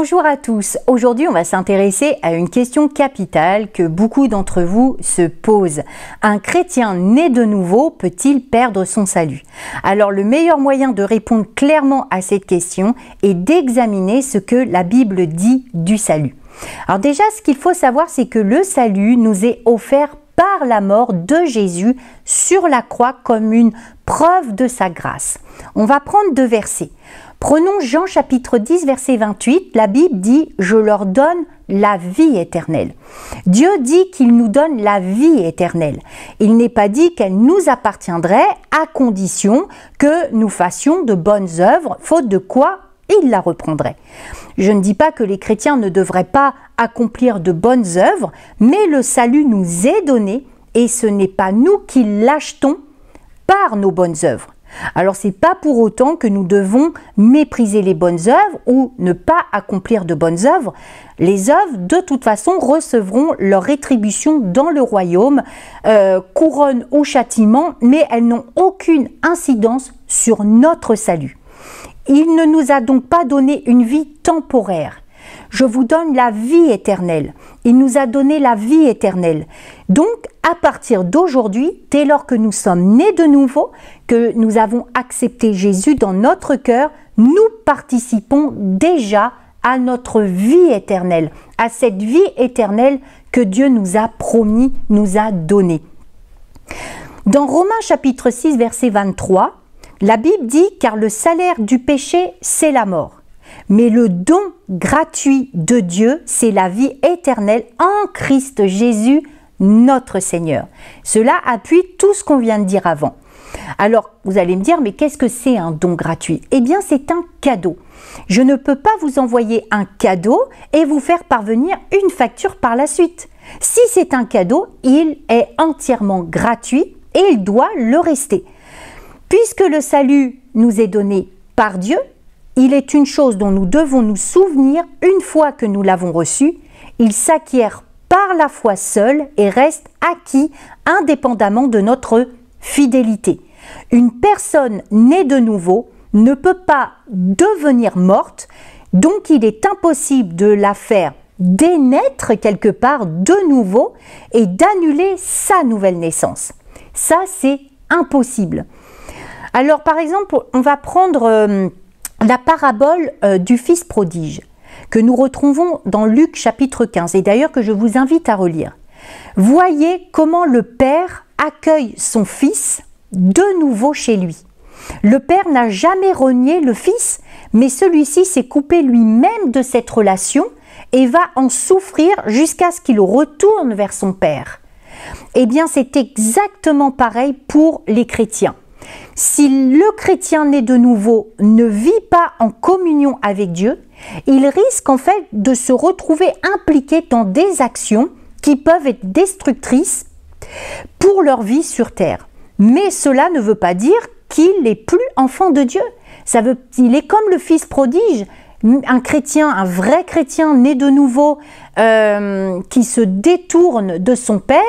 Bonjour à tous, aujourd'hui on va s'intéresser à une question capitale que beaucoup d'entre vous se posent. Un chrétien né de nouveau peut-il perdre son salut? Alors le meilleur moyen de répondre clairement à cette question est d'examiner ce que la Bible dit du salut. Alors déjà ce qu'il faut savoir c'est que le salut nous est offert par la mort de Jésus sur la croix comme une preuve de sa grâce. On va prendre deux versets. Prenons Jean chapitre 10 verset 28, la Bible dit « Je leur donne la vie éternelle ». Dieu dit qu'il nous donne la vie éternelle. Il n'est pas dit qu'elle nous appartiendrait à condition que nous fassions de bonnes œuvres, faute de quoi il la reprendrait. Je ne dis pas que les chrétiens ne devraient pas accomplir de bonnes œuvres, mais le salut nous est donné et ce n'est pas nous qui l'achetons par nos bonnes œuvres. Alors c'est pas pour autant que nous devons mépriser les bonnes œuvres ou ne pas accomplir de bonnes œuvres. Les œuvres de toute façon recevront leur rétribution dans le royaume, couronne ou châtiment, mais elles n'ont aucune incidence sur notre salut. Il ne nous a donc pas donné une vie temporaire. Je vous donne la vie éternelle. Il nous a donné la vie éternelle. Donc, à partir d'aujourd'hui, dès lors que nous sommes nés de nouveau, que nous avons accepté Jésus dans notre cœur, nous participons déjà à notre vie éternelle, à cette vie éternelle que Dieu nous a promis, nous a donnée. Dans Romains chapitre 6, verset 23, la Bible dit « Car le salaire du péché, c'est la mort. Mais le don gratuit de Dieu, c'est la vie éternelle en Christ Jésus, notre Seigneur. » Cela appuie tout ce qu'on vient de dire avant. Alors, vous allez me dire, mais qu'est-ce que c'est un don gratuit? Eh bien, c'est un cadeau. Je ne peux pas vous envoyer un cadeau et vous faire parvenir une facture par la suite. Si c'est un cadeau, il est entièrement gratuit et il doit le rester. Puisque le salut nous est donné par Dieu, il est une chose dont nous devons nous souvenir une fois que nous l'avons reçu. Il s'acquiert par la foi seule et reste acquis indépendamment de notre fidélité. Une personne née de nouveau ne peut pas devenir morte, donc il est impossible de la faire dénaître quelque part de nouveau et d'annuler sa nouvelle naissance. Ça, c'est impossible. Alors, par exemple, on va prendre la parabole du fils prodige que nous retrouvons dans Luc chapitre 15 et d'ailleurs que je vous invite à relire. Voyez comment le père accueille son fils de nouveau chez lui. Le père n'a jamais renié le fils, mais celui-ci s'est coupé lui-même de cette relation et va en souffrir jusqu'à ce qu'il retourne vers son père. Eh bien, c'est exactement pareil pour les chrétiens. Si le chrétien né de nouveau ne vit pas en communion avec Dieu, il risque en fait de se retrouver impliqué dans des actions qui peuvent être destructrices pour leur vie sur terre. Mais cela ne veut pas dire qu'il n'est plus enfant de Dieu. Il est comme le fils prodige, un chrétien, un vrai chrétien né de nouveau qui se détourne de son père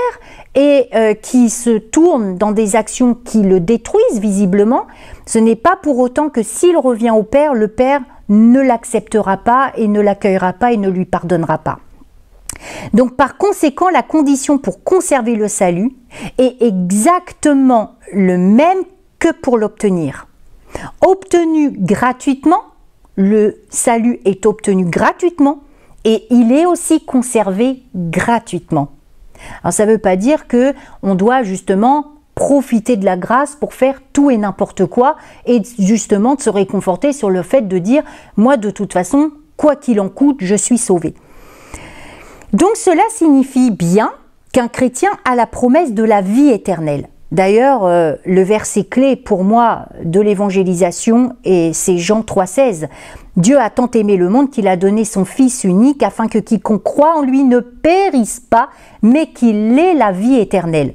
et qui se tourne dans des actions qui le détruisent visiblement. Ce n'est pas pour autant que s'il revient au père, le père ne l'acceptera pas et ne l'accueillera pas et ne lui pardonnera pas. Donc par conséquent, la condition pour conserver le salut est exactement le même que pour l'obtenir. Obtenu gratuitement, le salut est obtenu gratuitement et il est aussi conservé gratuitement. Alors ça ne veut pas dire qu'on doit justement profiter de la grâce pour faire tout et n'importe quoi et justement de se réconforter sur le fait de dire « moi de toute façon, quoi qu'il en coûte, je suis sauvé ». Donc cela signifie bien qu'un chrétien a la promesse de la vie éternelle. D'ailleurs, le verset clé pour moi de l'évangélisation, c'est Jean 3,16. Dieu a tant aimé le monde qu'il a donné son Fils unique afin que quiconque croit en lui ne périsse pas, mais qu'il ait la vie éternelle.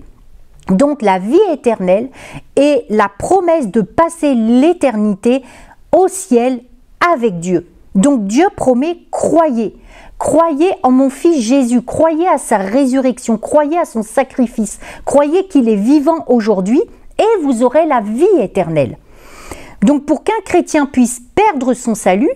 Donc la vie éternelle est la promesse de passer l'éternité au ciel avec Dieu. Donc Dieu promet, croyez. Croyez en mon Fils Jésus, croyez à sa résurrection, croyez à son sacrifice, croyez qu'il est vivant aujourd'hui et vous aurez la vie éternelle. Donc pour qu'un chrétien puisse perdre son salut,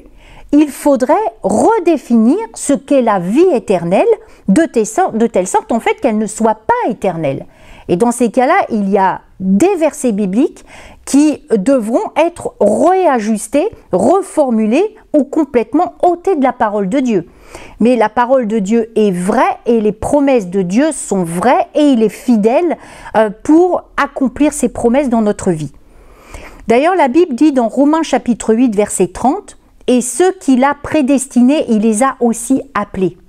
il faudrait redéfinir ce qu'est la vie éternelle de telle sorte en fait qu'elle ne soit pas éternelle. Et dans ces cas-là, il y a des versets bibliques qui devront être réajustés, reformulés ou complètement ôtés de la parole de Dieu. Mais la parole de Dieu est vraie et les promesses de Dieu sont vraies et il est fidèle pour accomplir ses promesses dans notre vie. D'ailleurs, la Bible dit dans Romains chapitre 8, verset 30, « Et ceux qu'il a prédestinés, il les a aussi appelés. »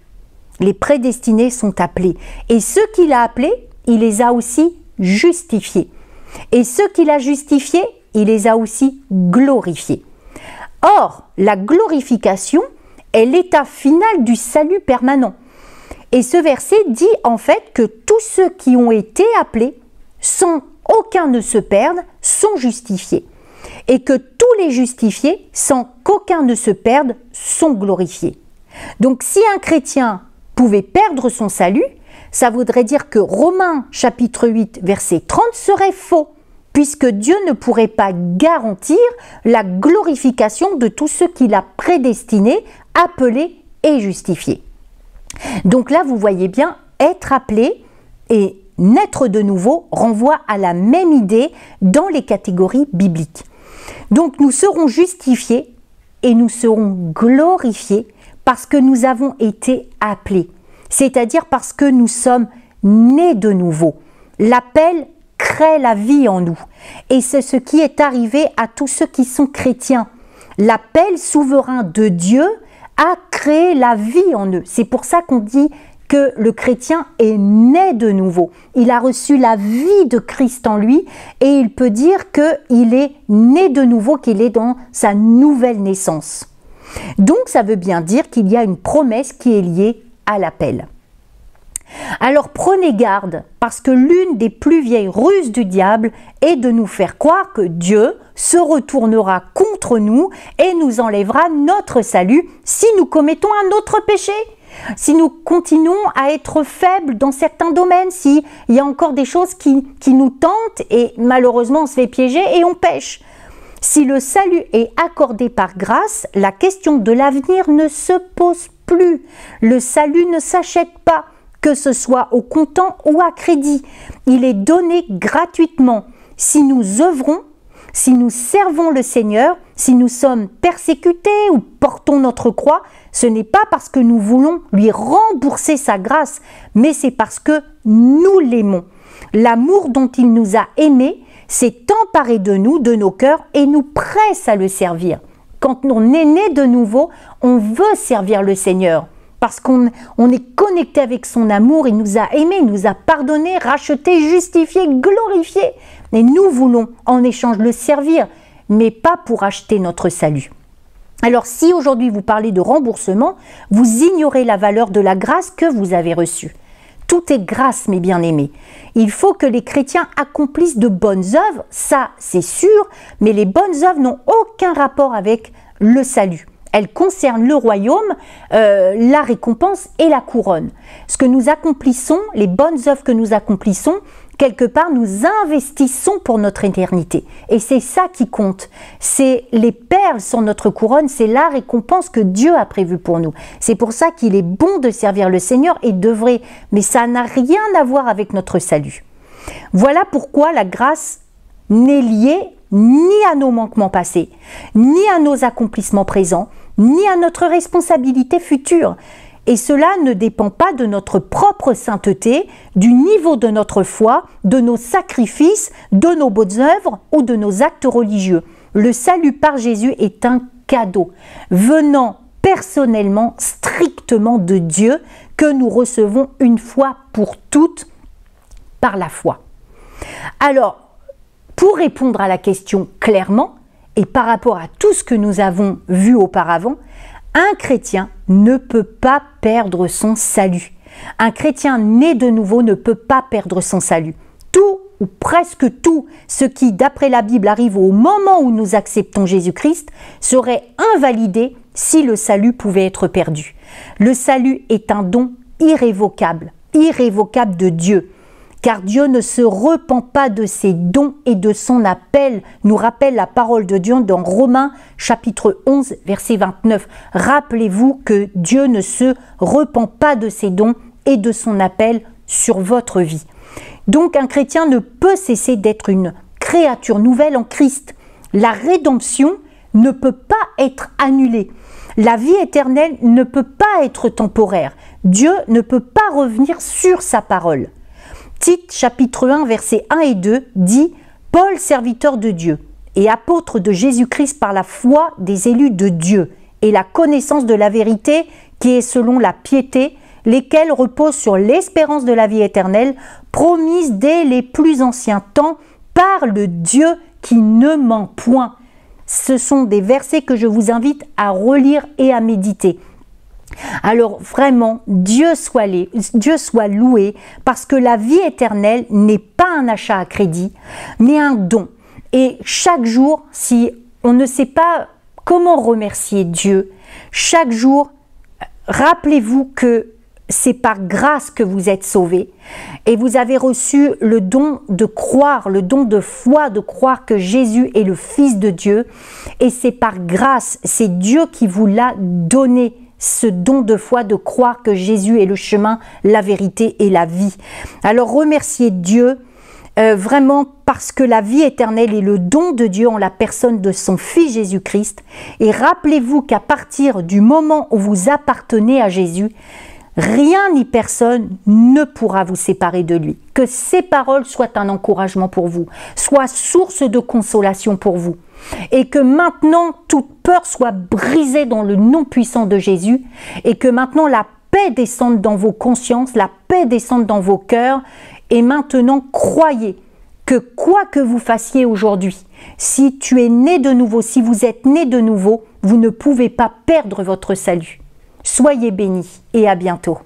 Les prédestinés sont appelés. Et ceux qu'il a appelés, il les a aussi justifiés. Et ceux qu'il a justifiés, il les a aussi glorifiés. Or, la glorification est l'état final du salut permanent. Et ce verset dit en fait que tous ceux qui ont été appelés, sans aucun ne se perde, sont justifiés. Et que tous les justifiés, sans qu'aucun ne se perde, sont glorifiés. Donc si un chrétien pouvait perdre son salut, ça voudrait dire que Romains chapitre 8 verset 30 serait faux, puisque Dieu ne pourrait pas garantir la glorification de tous ceux qu'il a prédestinés, appelés et justifiés. Donc là, vous voyez bien, être appelé et naître de nouveau renvoie à la même idée dans les catégories bibliques. Donc nous serons justifiés et nous serons glorifiés parce que nous avons été appelés, c'est-à-dire parce que nous sommes nés de nouveau. L'appel crée la vie en nous et c'est ce qui est arrivé à tous ceux qui sont chrétiens. L'appel souverain de Dieu a créé la vie en eux. C'est pour ça qu'on dit que le chrétien est né de nouveau. Il a reçu la vie de Christ en lui et il peut dire qu'il est né de nouveau, qu'il est dans sa nouvelle naissance. Donc ça veut bien dire qu'il y a une promesse qui est liée à l'appel. Alors prenez garde, parce que l'une des plus vieilles ruses du diable est de nous faire croire que Dieu se retournera contre nous et nous enlèvera notre salut si nous commettons un autre péché. Si nous continuons à être faibles dans certains domaines, s'il y a encore des choses qui nous tentent et malheureusement on se fait piéger et on pêche. Si le salut est accordé par grâce, la question de l'avenir ne se pose plus. Le salut ne s'achète pas, que ce soit au comptant ou à crédit. Il est donné gratuitement. Si nous œuvrons, si nous servons le Seigneur, si nous sommes persécutés ou portons notre croix, ce n'est pas parce que nous voulons lui rembourser sa grâce, mais c'est parce que nous l'aimons. L'amour dont il nous a aimés s'est emparé de nous, de nos cœurs, et nous presse à le servir. Quand on est né de nouveau, on veut servir le Seigneur, parce qu'on est connecté avec son amour, il nous a aimés, il nous a pardonné, racheté, justifié, glorifié. Et nous voulons en échange le servir, mais pas pour acheter notre salut. Alors si aujourd'hui vous parlez de remboursement, vous ignorez la valeur de la grâce que vous avez reçue. Tout est grâce, mes bien-aimés. Il faut que les chrétiens accomplissent de bonnes œuvres, ça c'est sûr, mais les bonnes œuvres n'ont aucun rapport avec le salut. Elles concernent le royaume, la récompense et la couronne. Ce que nous accomplissons, les bonnes œuvres que nous accomplissons, quelque part nous investissons pour notre éternité. Et c'est ça qui compte. C'est les perles sur notre couronne, c'est la récompense que Dieu a prévue pour nous. C'est pour ça qu'il est bon de servir le Seigneur et d'œuvrer, mais ça n'a rien à voir avec notre salut. Voilà pourquoi la grâce n'est liée ni à nos manquements passés, ni à nos accomplissements présents, ni à notre responsabilité future. Et cela ne dépend pas de notre propre sainteté, du niveau de notre foi, de nos sacrifices, de nos bonnes œuvres ou de nos actes religieux. Le salut par Jésus est un cadeau, venant personnellement, strictement de Dieu, que nous recevons une fois pour toutes par la foi. Alors, pour répondre à la question clairement, et par rapport à tout ce que nous avons vu auparavant, un chrétien ne peut pas perdre son salut. Un chrétien né de nouveau ne peut pas perdre son salut. Tout ou presque tout ce qui, d'après la Bible, arrive au moment où nous acceptons Jésus-Christ serait invalidé si le salut pouvait être perdu. Le salut est un don irrévocable de Dieu. car Dieu ne se repent pas de ses dons et de son appel, nous rappelle la parole de Dieu dans Romains chapitre 11, verset 29. Rappelez-vous que Dieu ne se repent pas de ses dons et de son appel sur votre vie. Donc un chrétien ne peut cesser d'être une créature nouvelle en Christ. La rédemption ne peut pas être annulée. La vie éternelle ne peut pas être temporaire. Dieu ne peut pas revenir sur sa parole. Tite chapitre 1 versets 1 et 2 dit « Paul, serviteur de Dieu et apôtre de Jésus-Christ par la foi des élus de Dieu et la connaissance de la vérité qui est selon la piété, lesquels reposent sur l'espérance de la vie éternelle, promise dès les plus anciens temps par le Dieu qui ne ment point. » Ce sont des versets que je vous invite à relire et à méditer. Alors vraiment, Dieu soit loué, parce que la vie éternelle n'est pas un achat à crédit, mais un don. Et chaque jour, si on ne sait pas comment remercier Dieu, chaque jour, rappelez-vous que c'est par grâce que vous êtes sauvés et vous avez reçu le don de croire, le don de foi, de croire que Jésus est le Fils de Dieu, et c'est par grâce, c'est Dieu qui vous l'a donné, ce don de foi, de croire que Jésus est le chemin, la vérité et la vie. Alors remerciez Dieu vraiment parce que la vie éternelle est le don de Dieu en la personne de son Fils Jésus-Christ, et rappelez-vous qu'à partir du moment où vous appartenez à Jésus, rien ni personne ne pourra vous séparer de lui. Que ces paroles soient un encouragement pour vous, soient source de consolation pour vous. Et que maintenant, toute peur soit brisée dans le nom puissant de Jésus. Et que maintenant, la paix descende dans vos consciences, la paix descende dans vos cœurs. Et maintenant, croyez que quoi que vous fassiez aujourd'hui, si tu es né de nouveau, si vous êtes né de nouveau, vous ne pouvez pas perdre votre salut. Soyez bénis et à bientôt.